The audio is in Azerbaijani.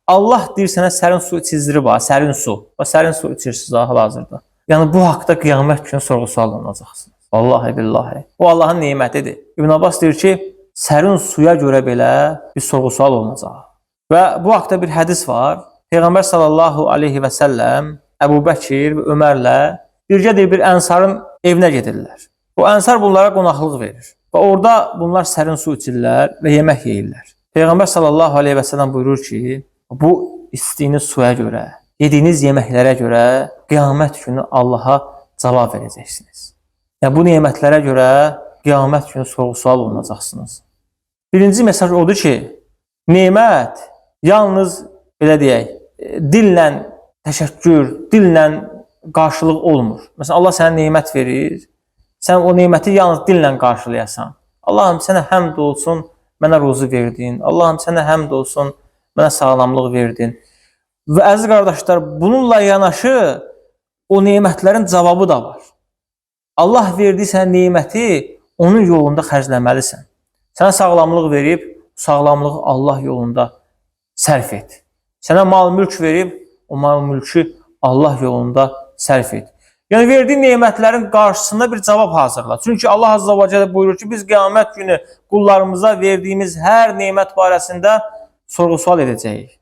Allah deyir sənə sərin su içizdirir var, sərin su. Və sərin su içirsiniz hal-hazırda. Yəni bu haqda qiyamət günü sorğu-sual olunacaqsınız. Vallahi billahi. Bu Allahın nemətidir. İbn Abbas deyir ki, sərin suya görə belə bir sorğu-sual olunacaq. Və bu haqda bir hədis var. Peyğəmbər sallallahu aleyhi və səlləm Əbu Bəkir və Ömərlə birgə bir ənsarın evinə gedirlər. O ənsar bunlara qonaqlıq verir. Və orada bunlar sərin su içirlər və yemək yeyirlər. Peyğəmbər sallallahu aleyhi və səlləm buyurur ki, bu içdiyiniz suya görə, yediyiniz yeməklərə görə qiyamət günü Allaha cavab verəcəksiniz. Yəni bu nemətlərə görə qiyamət günü sorğu-sual olunacaqsınız. Birinci mesaj odur ki, nemət yalnız belə deyək, dillə təşəkkür, dillə qarşılıq olmur. Məsələn, Allah sənə nemət verir, sən o neməti yalnız dillə qarşılayasan. Allahım sənə həmd olsun, mənə ruzu verdin. Allahım sənə həmd olsun, mənə sağlamlıq verdin. Və əziz qardaşlar, bununla yanaşı o nemətlərin cavabı da var. Allah verdiyi sənə neməti onun yolunda xərcləməlisən. Sənə sağlamlıq verib, sağlamlığı Allah yolunda sərf et. Sənə mal-mülk verib, o mal-mülkü Allah yolunda sərf et. Yəni verdiyi nemətlərin qarşısında bir cavab hazırla. Çünki Allah Azza və Cəllə buyurur ki, biz qiyamət günü qullarımıza verdiyimiz hər nemət barəsində sorğu-sual edəcəyik.